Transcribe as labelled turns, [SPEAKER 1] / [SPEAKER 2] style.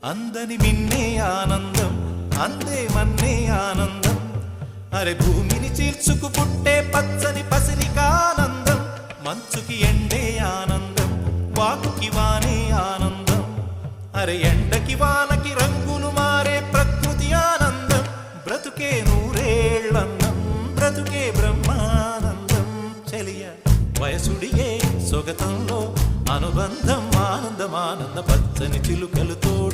[SPEAKER 1] అందని మిన్నే ఆనందం అందే మన్నే ఆనందం అరే భూమిని చీల్చుకు పుట్టే పచ్చని పసిరికానందం మంచుకి ఎండే ఆనందం వాకుకి వానే ఆనందం అరే ఎండకి వానకి రంగులు మారే ప్రకృతి ఆనందం బ్రతుకే నూరేళ్ళన్నం బ్రతుకే బ్రహ్మానందం చెలియ వయసుడిగే సొగతంలో అనుబంధం ఆనందమానంద పచ్చని చిలుకలు తోడు